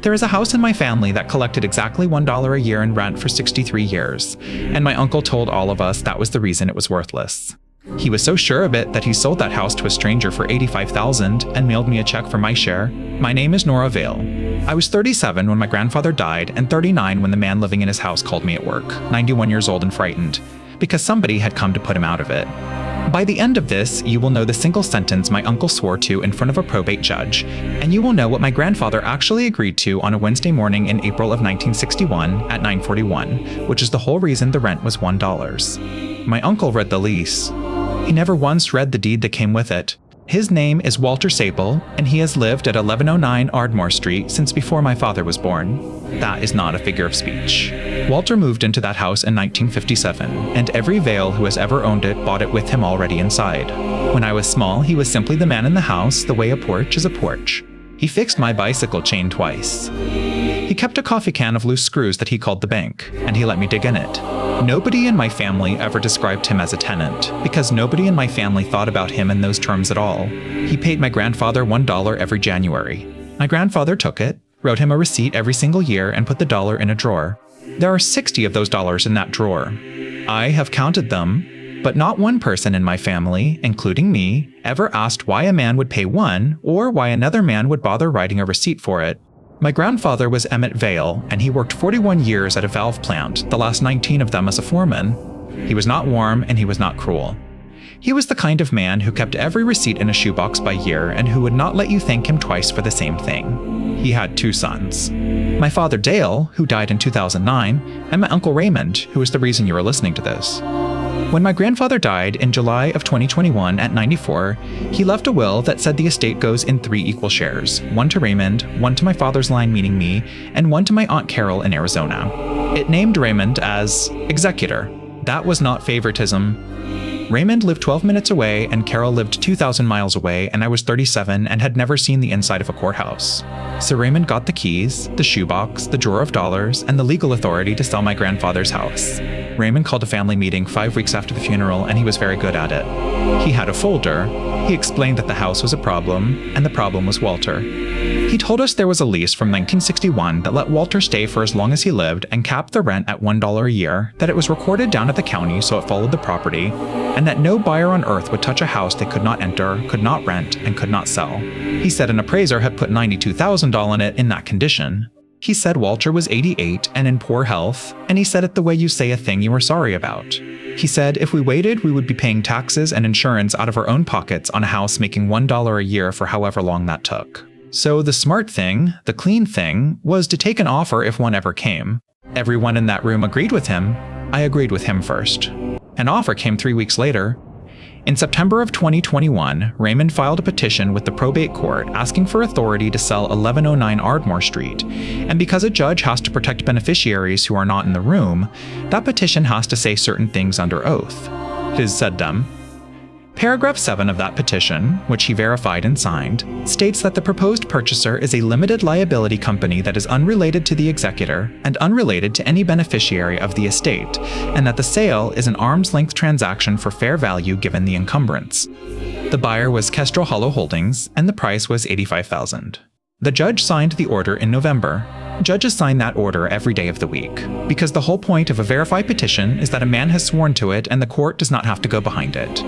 There is a house in my family that collected exactly $1 a year in rent for 63 years, and my uncle told all of us that was the reason it was worthless. He was so sure of it that he sold that house to a stranger for $85,000 and mailed me a check for my share. My name is Nora Vale. I was 37 when my grandfather died and 39 when the man living in his house called me at work, 91 years old and frightened, because somebody had come to put him out of it. By the end of this, you will know the single sentence my uncle swore to in front of a probate judge, and you will know what my grandfather actually agreed to on a Wednesday morning in April of 1961 at 9:41, which is the whole reason the rent was $1. My uncle read the lease. He never once read the deed that came with it. His name is Walter Sable, and he has lived at 1109 Ardmore Street since before my father was born. That is not a figure of speech. Walter moved into that house in 1957, and every Vale who has ever owned it bought it with him already inside. When I was small, he was simply the man in the house, the way a porch is a porch. He fixed my bicycle chain twice. He kept a coffee can of loose screws that he called the bank, and he let me dig in it. Nobody in my family ever described him as a tenant, because nobody in my family thought about him in those terms at all. He paid my grandfather $1 every January. My grandfather took it, wrote him a receipt every single year, and put the dollar in a drawer. There are 60 of those dollars in that drawer. I have counted them, but not one person in my family, including me, ever asked why a man would pay one or why another man would bother writing a receipt for it. My grandfather was Emmett Vale, and he worked 41 years at a valve plant, the last 19 of them as a foreman. He was not warm and he was not cruel. He was the kind of man who kept every receipt in a shoebox by year and who would not let you thank him twice for the same thing. He had 2 sons. My father Dale, who died in 2009, and my uncle Raymond, who is the reason you are listening to this. When my grandfather died in July of 2021 at 94, he left a will that said the estate goes in 3 equal shares, 1 to Raymond, 1 to my father's line meaning me, and 1 to my Aunt Carol in Arizona. It named Raymond as executor. That was not favoritism. Raymond lived 12 minutes away and Carol lived 2,000 miles away, and I was 37 and had never seen the inside of a courthouse. So Raymond got the keys, the shoebox, the drawer of dollars, and the legal authority to sell my grandfather's house. Raymond called a family meeting 5 weeks after the funeral, and he was very good at it. He had a folder. He explained that the house was a problem, and the problem was Walter. He told us there was a lease from 1961 that let Walter stay for as long as he lived and capped the rent at $1 a year, that it was recorded down at the county so it followed the property, and that no buyer on earth would touch a house they could not enter, could not rent, and could not sell. He said an appraiser had put $92,000 on it in that condition. He said Walter was 88 and in poor health, and he said it the way you say a thing you are sorry about. He said if we waited, we would be paying taxes and insurance out of our own pockets on a house making $1 a year for however long that took. So the smart thing, the clean thing, was to take an offer if one ever came. Everyone in that room agreed with him. I agreed with him first. An offer came 3 weeks later. In September of 2021, Raymond filed a petition with the probate court asking for authority to sell 1109 Ardmore Street, and because a judge has to protect beneficiaries who are not in the room, that petition has to say certain things under oath. His said them. Paragraph 7 of that petition, which he verified and signed, states that the proposed purchaser is a limited liability company that is unrelated to the executor and unrelated to any beneficiary of the estate, and that the sale is an arm's-length transaction for fair value given the encumbrance. The buyer was Kestrel Hollow Holdings, and the price was $85,000. The judge signed the order in November. Judges sign that order every day of the week, because the whole point of a verified petition is that a man has sworn to it and the court does not have to go behind it.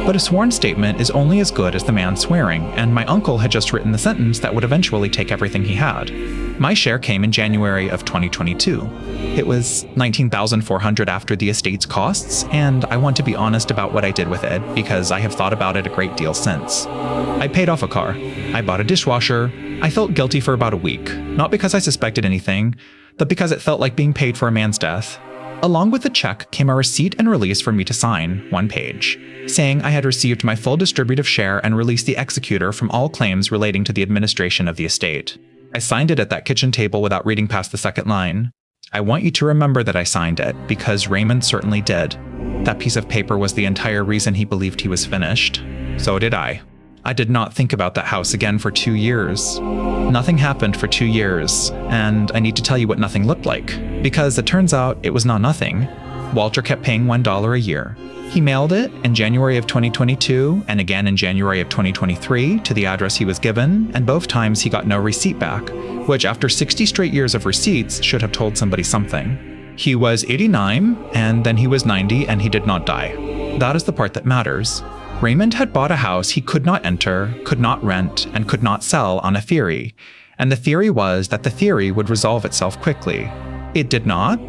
But a sworn statement is only as good as the man swearing, and my uncle had just written the sentence that would eventually take everything he had. My share came in January of 2022. It was $19,400 after the estate's costs, and I want to be honest about what I did with it, because I have thought about it a great deal since. I paid off a car. I bought a dishwasher. I felt guilty for about a week, not because I suspected anything, but because it felt like being paid for a man's death. Along with the check came a receipt and release for me to sign, 1 page, saying I had received my full distributive share and released the executor from all claims relating to the administration of the estate. I signed it at that kitchen table without reading past the second line. I want you to remember that I signed it, because Raymond certainly did. That piece of paper was the entire reason he believed he was finished. So did I. I did not think about that house again for 2 years. Nothing happened for 2 years, and I need to tell you what nothing looked like, because it turns out it was not nothing. Walter kept paying $1 a year. He mailed it in January of 2022 and again in January of 2023 to the address he was given, and both times he got no receipt back, which after 60 straight years of receipts should have told somebody something. He was 89, and then he was 90, and he did not die. That is the part that matters. Raymond had bought a house he could not enter, could not rent, and could not sell on a theory. And the theory was that the theory would resolve itself quickly. It did not.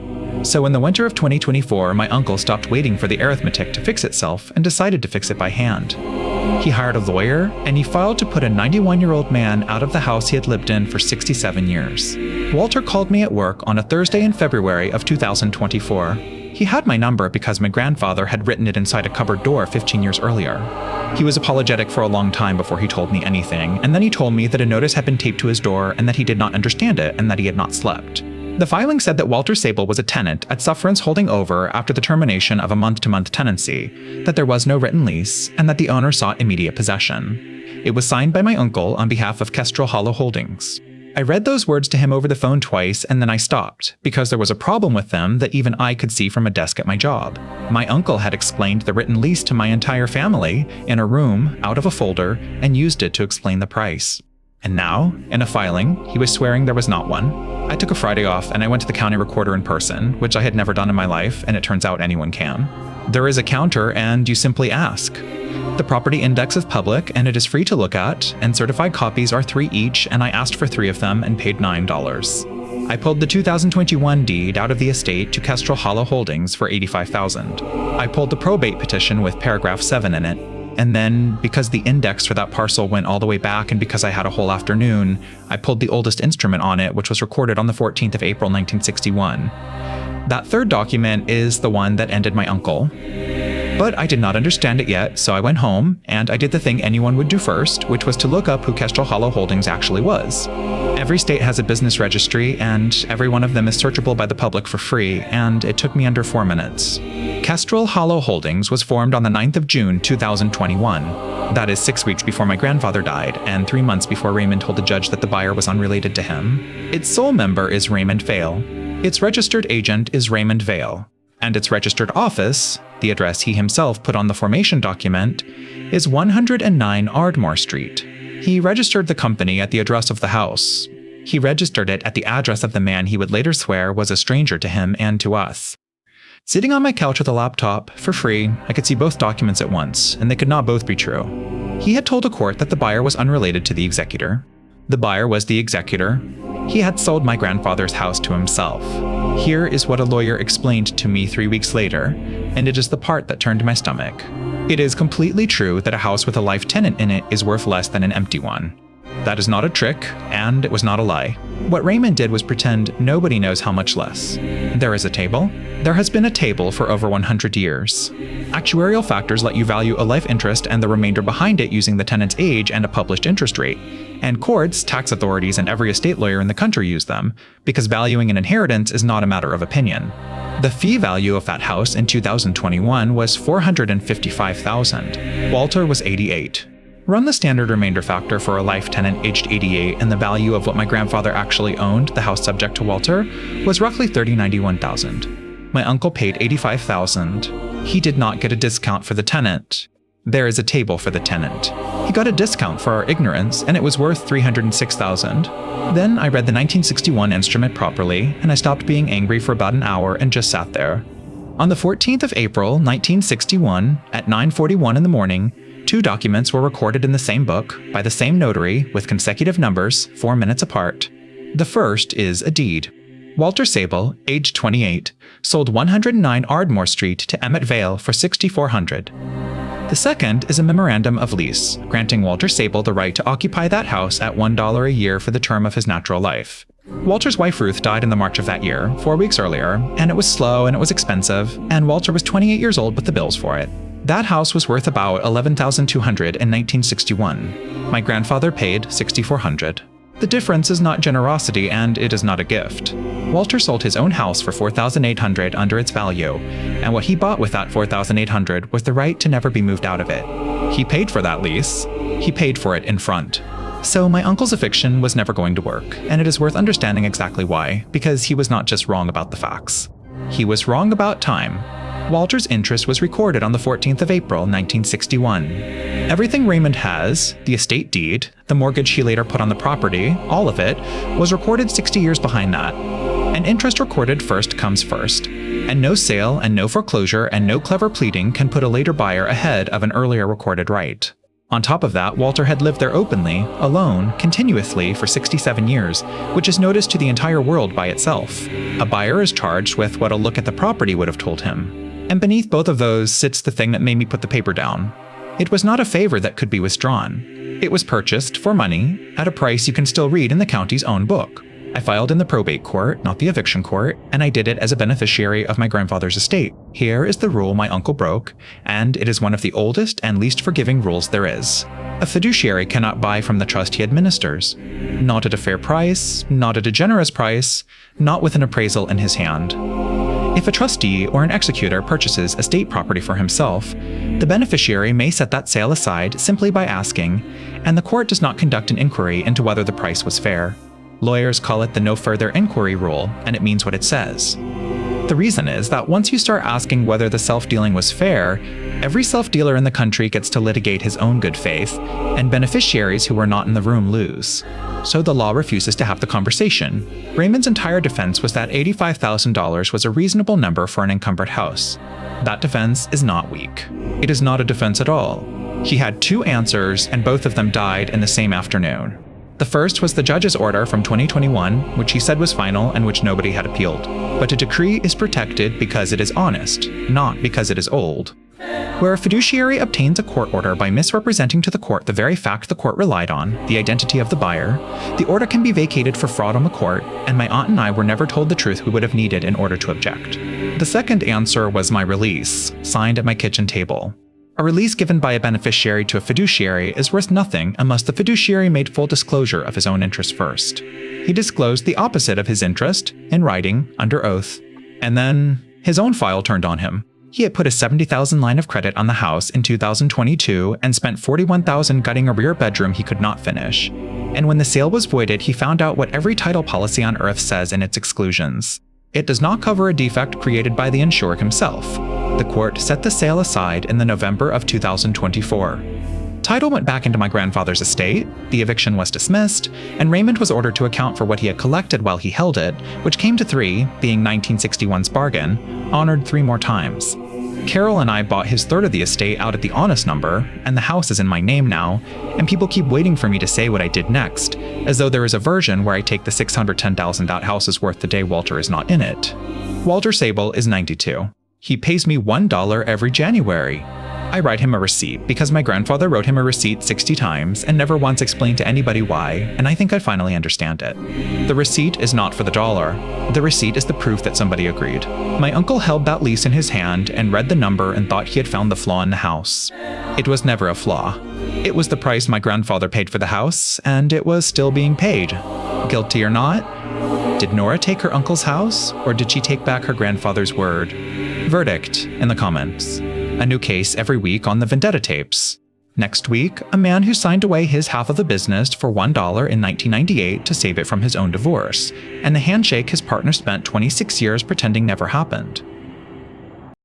So in the winter of 2024, my uncle stopped waiting for the arithmetic to fix itself and decided to fix it by hand. He hired a lawyer, and he filed to put a 91-year-old man out of the house he had lived in for 67 years. Walter called me at work on a Thursday in February of 2024. He had my number because my grandfather had written it inside a cupboard door 15 years earlier. He was apologetic for a long time before he told me anything, and then he told me that a notice had been taped to his door and that he did not understand it and that he had not slept. The filing said that Walter Sable was a tenant at sufferance holding over after the termination of a month-to-month tenancy, that there was no written lease, and that the owner sought immediate possession. It was signed by my uncle on behalf of Kestrel Hollow Holdings. I read those words to him over the phone twice, and then I stopped, because there was a problem with them that even I could see from a desk at my job. My uncle had explained the written lease to my entire family, in a room, out of a folder, and used it to explain the price. And now, in a filing, he was swearing there was not one. I took a Friday off and I went to the county recorder in person, which I had never done in my life, and it turns out anyone can. There is a counter and you simply ask. The property index is public and it is free to look at, and certified copies are 3 each, and I asked for 3 of them and paid $9. I pulled the 2021 deed out of the estate to Kestrel Hollow Holdings for $85,000. I pulled the probate petition with paragraph 7 in it. And then, because the index for that parcel went all the way back and because I had a whole afternoon, I pulled the oldest instrument on it, which was recorded on the 14th of April, 1961. That third document is the one that ended my uncle. But I did not understand it yet, so I went home, and I did the thing anyone would do first, which was to look up who Kestrel Hollow Holdings actually was. Every state has a business registry, and every one of them is searchable by the public for free, and it took me under 4 minutes. Kestrel Hollow Holdings was formed on the 9th of June 2021. That is 6 weeks before my grandfather died, and 3 months before Raymond told the judge that the buyer was unrelated to him. Its sole member is Raymond Vale. Its registered agent is Raymond Vale. And its registered office, the address he himself put on the formation document, is 109 Ardmore Street. He registered the company at the address of the house. He registered it at the address of the man he would later swear was a stranger to him and to us. Sitting on my couch with a laptop, for free, I could see both documents at once, and they could not both be true. He had told a court that the buyer was unrelated to the executor. The buyer was the executor. He had sold my grandfather's house to himself. Here is what a lawyer explained to me 3 weeks later, and it is the part that turned my stomach. It is completely true that a house with a life tenant in it is worth less than an empty one. That is not a trick, and it was not a lie. What Raymond did was pretend nobody knows how much less. There is a table. There has been a table for over 100 years. Actuarial factors let you value a life interest and the remainder behind it using the tenant's age and a published interest rate. And courts, tax authorities, and every estate lawyer in the country use them, because valuing an inheritance is not a matter of opinion. The fee value of that house in 2021 was $455,000. Walter was 88. Run the standard remainder factor for a life tenant aged 88, and the value of what my grandfather actually owned, the house subject to Walter, was roughly $91,000. My uncle paid $85,000. He did not get a discount for the tenant. There is a table for the tenant. He got a discount for our ignorance, and it was worth $306,000. Then I read the 1961 instrument properly, and I stopped being angry for about an hour and just sat there. On the 14th of April, 1961, at 9:41 in the morning, 2 documents were recorded in the same book, by the same notary, with consecutive numbers, 4 minutes apart. The first is a deed. Walter Sable, age 28, sold 109 Ardmore Street to Emmett Vale for $6,400. The second is a memorandum of lease, granting Walter Sable the right to occupy that house at $1 a year for the term of his natural life. Walter's wife Ruth died in the March of that year, 4 weeks earlier, and it was slow and it was expensive, and Walter was 28 years old with the bills for it. That house was worth about $11,200 in 1961. My grandfather paid $6,400. The difference is not generosity, and it is not a gift. Walter sold his own house for $4,800 under its value, and what he bought with that $4,800 was the right to never be moved out of it. He paid for that lease. He paid for it in front. So my uncle's eviction was never going to work, and it is worth understanding exactly why, because he was not just wrong about the facts. He was wrong about time. Walter's interest was recorded on the 14th of April, 1961. Everything Raymond has, the estate deed, the mortgage he later put on the property, all of it, was recorded 60 years behind that. And interest recorded first comes first. And no sale and no foreclosure and no clever pleading can put a later buyer ahead of an earlier recorded right. On top of that, Walter had lived there openly, alone, continuously for 67 years, which is noticed to the entire world by itself. A buyer is charged with what a look at the property would have told him. And beneath both of those sits the thing that made me put the paper down. It was not a favor that could be withdrawn. It was purchased for money at a price you can still read in the county's own book. I filed in the probate court, not the eviction court, and I did it as a beneficiary of my grandfather's estate. Here is the rule my uncle broke, and it is one of the oldest and least forgiving rules there is. A fiduciary cannot buy from the trust he administers. Not at a fair price, not at a generous price, not with an appraisal in his hand. If a trustee or an executor purchases estate property for himself, the beneficiary may set that sale aside simply by asking, and the court does not conduct an inquiry into whether the price was fair. Lawyers call it the no further inquiry rule, and it means what it says. The reason is that once you start asking whether the self-dealing was fair, every self-dealer in the country gets to litigate his own good faith, and beneficiaries who were not in the room lose. So the law refuses to have the conversation. Raymond's entire defense was that $85,000 was a reasonable number for an encumbered house. That defense is not weak. It is not a defense at all. He had two answers, and both of them died in the same afternoon. The first was the judge's order from 2021, which he said was final and which nobody had appealed. But a decree is protected because it is honest, not because it is old. Where a fiduciary obtains a court order by misrepresenting to the court the very fact the court relied on, the identity of the buyer, the order can be vacated for fraud on the court, and my aunt and I were never told the truth we would have needed in order to object. The second answer was my release, signed at my kitchen table. A release given by a beneficiary to a fiduciary is worth nothing unless the fiduciary made full disclosure of his own interest first. He disclosed the opposite of his interest, in writing, under oath, and then his own file turned on him. He had put a $70,000 line of credit on the house in 2022 and spent $41,000 gutting a rear bedroom he could not finish. And when the sale was voided, he found out what every title policy on earth says in its exclusions. It does not cover a defect created by the insurer himself. The court set the sale aside in the November of 2024. Title went back into my grandfather's estate, the eviction was dismissed, and Raymond was ordered to account for what he had collected while he held it, which came to 3, being 1961's bargain, honored 3 more times. Carol and I bought his third of the estate out at the honest number, and the house is in my name now, and people keep waiting for me to say what I did next, as though there is a version where I take the $610,000 that house is worth the day Walter is not in it. Walter Sable is 92. He pays me $1 every January. I write him a receipt because my grandfather wrote him a receipt 60 times and never once explained to anybody why, and I think I finally understand it. The receipt is not for the dollar. The receipt is the proof that somebody agreed. My uncle held that lease in his hand and read the number and thought he had found the flaw in the house. It was never a flaw. It was the price my grandfather paid for the house, and it was still being paid. Guilty or not? Did Nora take her uncle's house, or did she take back her grandfather's word? Verdict in the comments. A new case every week on the Vendetta tapes. Next week, a man who signed away his half of the business for $1 in 1998 to save it from his own divorce, and the handshake his partner spent 26 years pretending never happened.